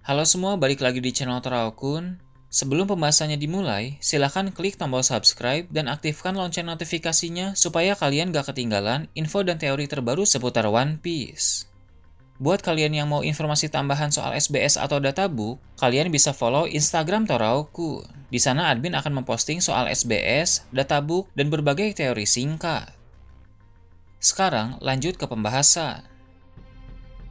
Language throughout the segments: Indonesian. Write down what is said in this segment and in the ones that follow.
Halo semua, balik lagi di channel Teraokun. Sebelum pembahasannya dimulai, silahkan klik tombol subscribe dan aktifkan lonceng notifikasinya supaya kalian gak ketinggalan info dan teori terbaru seputar One Piece. Buat kalian yang mau informasi tambahan soal SBS atau databook, kalian bisa follow Instagram Teraokun. Di sana admin akan memposting soal SBS, databook, dan berbagai teori singkat. Sekarang lanjut ke pembahasan.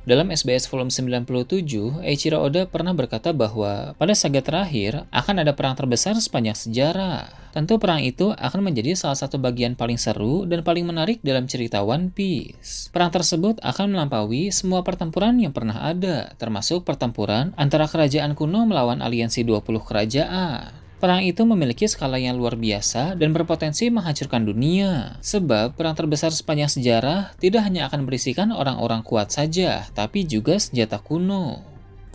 Dalam SBS volume 97, Eiichiro Oda pernah berkata bahwa pada saga terakhir akan ada perang terbesar sepanjang sejarah. Tentu perang itu akan menjadi salah satu bagian paling seru dan paling menarik dalam cerita One Piece. Perang tersebut akan melampaui semua pertempuran yang pernah ada, termasuk pertempuran antara kerajaan kuno melawan aliansi 20 kerajaan. Perang itu memiliki skala yang luar biasa dan berpotensi menghancurkan dunia. Sebab perang terbesar sepanjang sejarah tidak hanya akan berisikan orang-orang kuat saja, tapi juga senjata kuno.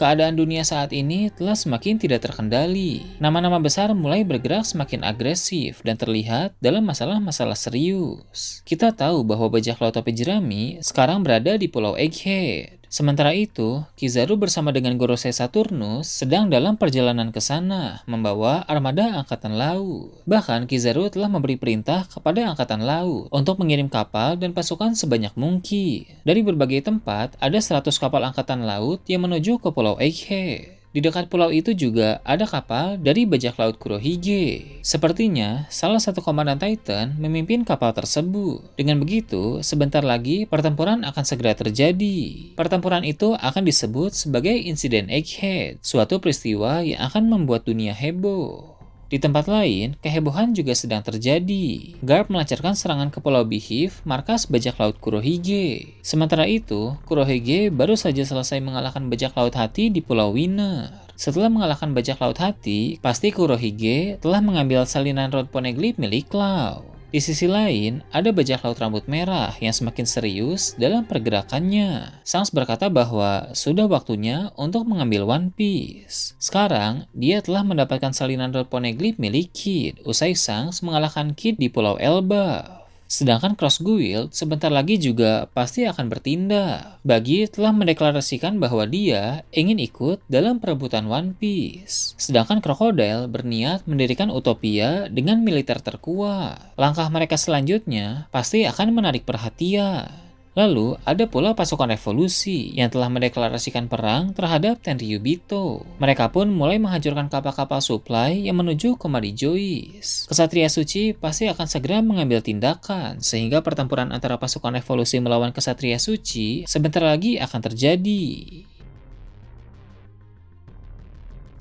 Keadaan dunia saat ini telah semakin tidak terkendali. Nama-nama besar mulai bergerak semakin agresif dan terlihat dalam masalah-masalah serius. Kita tahu bahwa bajak laut topi jerami sekarang berada di Pulau Egghead. Sementara itu, Kizaru bersama dengan Gorosei Saturnus sedang dalam perjalanan ke sana, membawa armada angkatan laut. Bahkan Kizaru telah memberi perintah kepada angkatan laut untuk mengirim kapal dan pasukan sebanyak mungkin. Dari berbagai tempat, ada 100 kapal angkatan laut yang menuju ke Pulau Egghead. Di dekat pulau itu juga ada kapal dari bajak laut Kurohige. Sepertinya, salah satu komandan Titan memimpin kapal tersebut. Dengan begitu, sebentar lagi pertempuran akan segera terjadi. Pertempuran itu akan disebut sebagai insiden Egghead, suatu peristiwa yang akan membuat dunia heboh. Di tempat lain, kehebohan juga sedang terjadi. Garp melancarkan serangan ke Pulau Beehive, markas bajak laut Kurohige. Sementara itu, Kurohige baru saja selesai mengalahkan bajak laut Hati di Pulau Winner. Setelah mengalahkan bajak laut Hati, pasti Kurohige telah mengambil salinan Road Poneglyph milik Law. Di sisi lain, ada bajak laut rambut merah yang semakin serius dalam pergerakannya. Shanks berkata bahwa sudah waktunya untuk mengambil One Piece. Sekarang, dia telah mendapatkan salinan Road Poneglyph milik Kid, usai Shanks mengalahkan Kid di Pulau Elba. Sedangkan Cross Guild sebentar lagi juga pasti akan bertindak. Bagi telah mendeklarasikan bahwa dia ingin ikut dalam perebutan One Piece. Sedangkan Crocodile berniat mendirikan Utopia dengan militer terkuat. Langkah mereka selanjutnya pasti akan menarik perhatian. Lalu, ada pula pasukan revolusi yang telah mendeklarasikan perang terhadap Tenryubito. Mereka pun mulai menghancurkan kapal-kapal supply yang menuju ke Mary Joyce. Kesatria Suci pasti akan segera mengambil tindakan, sehingga pertempuran antara pasukan revolusi melawan Kesatria Suci sebentar lagi akan terjadi.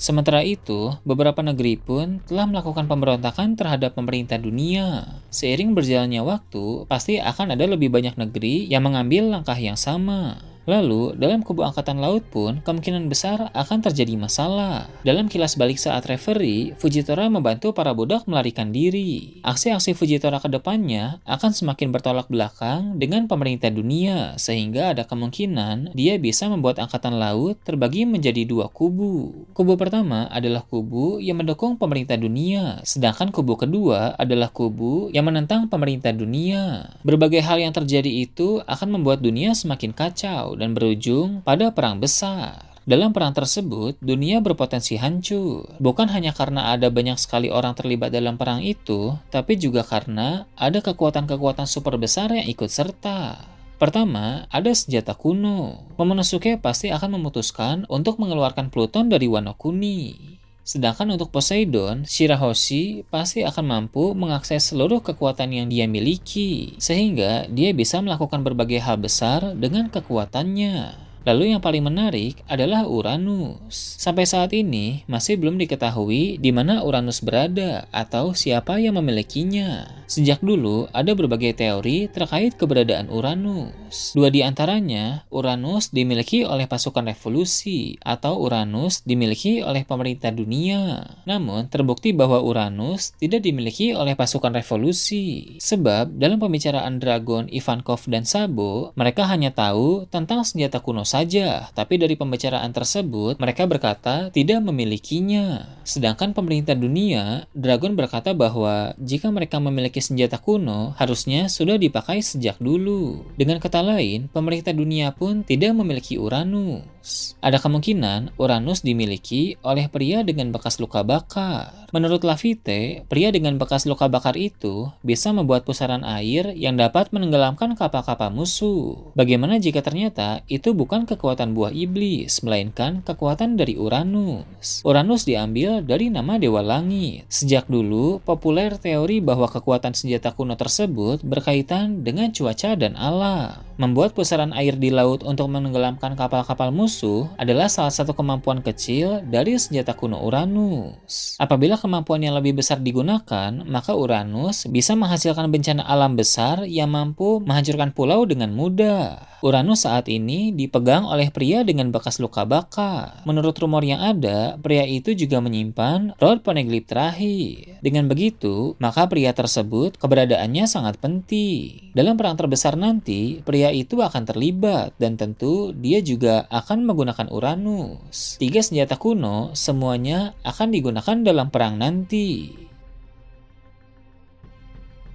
Sementara itu, beberapa negeri pun telah melakukan pemberontakan terhadap pemerintah dunia. Seiring berjalannya waktu, pasti akan ada lebih banyak negeri yang mengambil langkah yang sama. Lalu, dalam kubu angkatan laut pun kemungkinan besar akan terjadi masalah. Dalam kilas balik saat referee, Fujitora membantu para budak melarikan diri. Aksi-aksi Fujitora ke depannya akan semakin bertolak belakang dengan pemerintah dunia, sehingga ada kemungkinan dia bisa membuat angkatan laut terbagi menjadi dua kubu. Kubu pertama adalah kubu yang mendukung pemerintah dunia, sedangkan kubu kedua adalah kubu yang menentang pemerintah dunia. Berbagai hal yang terjadi itu akan membuat dunia semakin kacau dan berujung pada perang besar. Dalam perang tersebut, dunia berpotensi hancur. Bukan hanya karena ada banyak sekali orang terlibat dalam perang itu, tapi juga karena ada kekuatan-kekuatan super besar yang ikut serta. Pertama, ada senjata kuno. Momonosuke pasti akan memutuskan untuk mengeluarkan Pluton dari Wano Kuni. Sedangkan untuk Poseidon, Shirahoshi pasti akan mampu mengakses seluruh kekuatan yang dia miliki, sehingga dia bisa melakukan berbagai hal besar dengan kekuatannya. Lalu yang paling menarik adalah Uranus. Sampai saat ini masih belum diketahui di mana Uranus berada atau siapa yang memilikinya. Sejak dulu ada berbagai teori terkait keberadaan Uranus. Dua di antaranya, Uranus dimiliki oleh pasukan revolusi atau Uranus dimiliki oleh pemerintah dunia. Namun terbukti bahwa Uranus tidak dimiliki oleh pasukan revolusi. Sebab dalam pembicaraan Dragon, Ivankov, dan Sabo, mereka hanya tahu tentang senjata kuno saja, tapi dari pembicaraan tersebut mereka berkata tidak memilikinya. Sedangkan pemerintah dunia, Dragon berkata bahwa jika mereka memiliki senjata kuno, harusnya sudah dipakai sejak dulu. Dengan kata lain, pemerintah dunia pun tidak memiliki Uranus. Ada kemungkinan Uranus dimiliki oleh pria dengan bekas luka bakar. Menurut Lafitte, pria dengan bekas luka bakar itu bisa membuat pusaran air yang dapat menenggelamkan kapal-kapal musuh. Bagaimana jika ternyata itu bukan kekuatan buah iblis, melainkan kekuatan dari Uranus? Uranus diambil dari nama dewa langit. Sejak dulu, populer teori bahwa kekuatan senjata kuno tersebut berkaitan dengan cuaca dan alam. Membuat pusaran air di laut untuk menenggelamkan kapal-kapal musuh adalah salah satu kemampuan kecil dari senjata kuno Uranus. Apabila kemampuan yang lebih besar digunakan, maka Uranus bisa menghasilkan bencana alam besar yang mampu menghancurkan pulau dengan mudah. Uranus saat ini dipegang oleh pria dengan bekas luka bakar. Menurut rumor yang ada, pria itu juga menyimpan rod poneglyph terakhir. Dengan begitu, maka pria tersebut keberadaannya sangat penting. Dalam perang terbesar nanti, pria itu akan terlibat dan tentu dia juga akan menggunakan Uranus. 3 senjata kuno semuanya akan digunakan dalam perang nanti.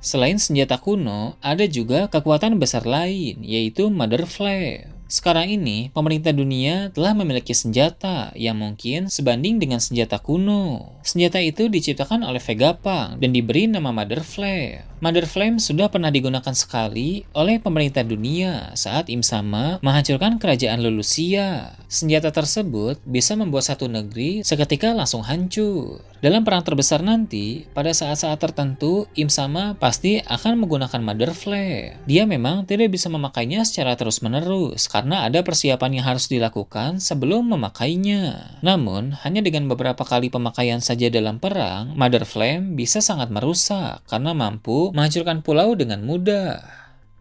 Selain senjata kuno, ada juga kekuatan besar lain, yaitu Mother Flame. Sekarang ini, pemerintah dunia telah memiliki senjata yang mungkin sebanding dengan senjata kuno. Senjata itu diciptakan oleh Vegapunk dan diberi nama Mother Flame. Mother Flame sudah pernah digunakan sekali oleh pemerintah dunia saat Im Sama menghancurkan kerajaan Lelusia. Senjata tersebut bisa membuat satu negeri seketika langsung hancur. Dalam perang terbesar nanti, pada saat-saat tertentu, Im Sama pasti akan menggunakan Mother Flame. Dia memang tidak bisa memakainya secara terus-menerus, karena ada persiapan yang harus dilakukan sebelum memakainya. Namun, hanya dengan beberapa kali pemakaian saja dalam perang, Mother Flame bisa sangat merusak, karena mampu menghancurkan pulau dengan mudah.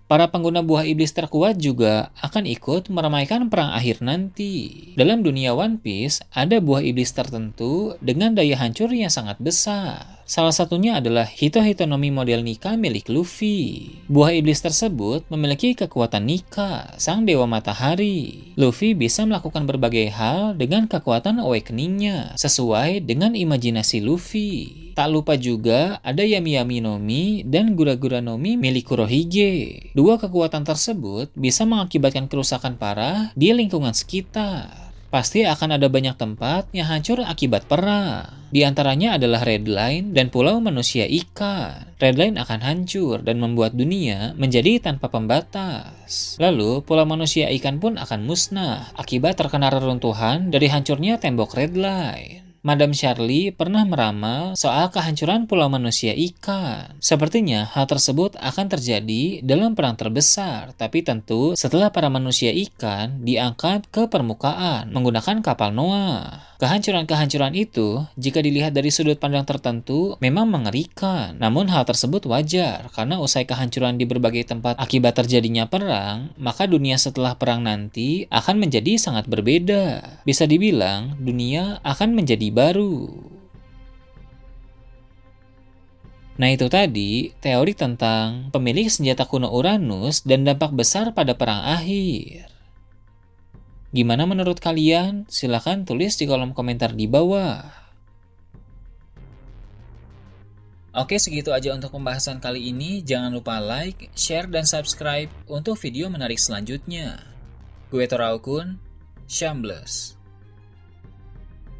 Para pengguna buah iblis terkuat juga akan ikut meramaikan perang akhir nanti. Dalam dunia One Piece, ada buah iblis tertentu dengan daya hancur yang sangat besar. Salah satunya adalah Hito-Hitonomi model Nika milik Luffy. Buah iblis tersebut memiliki kekuatan Nika, sang dewa matahari. Luffy bisa melakukan berbagai hal dengan kekuatan awakening-nya, sesuai dengan imajinasi Luffy. Tak lupa juga ada Yami-Yami Nomi dan Gura-Gura Nomi milik Kurohige. Dua kekuatan tersebut bisa mengakibatkan kerusakan parah di lingkungan sekitar. Pasti akan ada banyak tempat yang hancur akibat perang. Di antaranya adalah Red Line dan Pulau Manusia Ikan. Red Line akan hancur dan membuat dunia menjadi tanpa pembatas. Lalu, Pulau Manusia Ikan pun akan musnah akibat terkena reruntuhan dari hancurnya tembok Red Line. Madame Charlie pernah meramal soal kehancuran Pulau Manusia Ikan. Sepertinya hal tersebut akan terjadi dalam perang terbesar, tapi tentu setelah para manusia ikan diangkat ke permukaan menggunakan kapal Noah. Kehancuran-kehancuran itu, jika dilihat dari sudut pandang tertentu, memang mengerikan. Namun hal tersebut wajar, karena usai kehancuran di berbagai tempat akibat terjadinya perang, maka dunia setelah perang nanti akan menjadi sangat berbeda. Bisa dibilang, dunia akan menjadi baru. Nah itu tadi, teori tentang pemilik senjata kuno Uranus dan dampak besar pada perang akhir. Gimana menurut kalian? Silahkan tulis di kolom komentar di bawah. Oke, segitu aja untuk pembahasan kali ini. Jangan lupa like, share, dan subscribe untuk video menarik selanjutnya. Gue Toraukun, Shambles.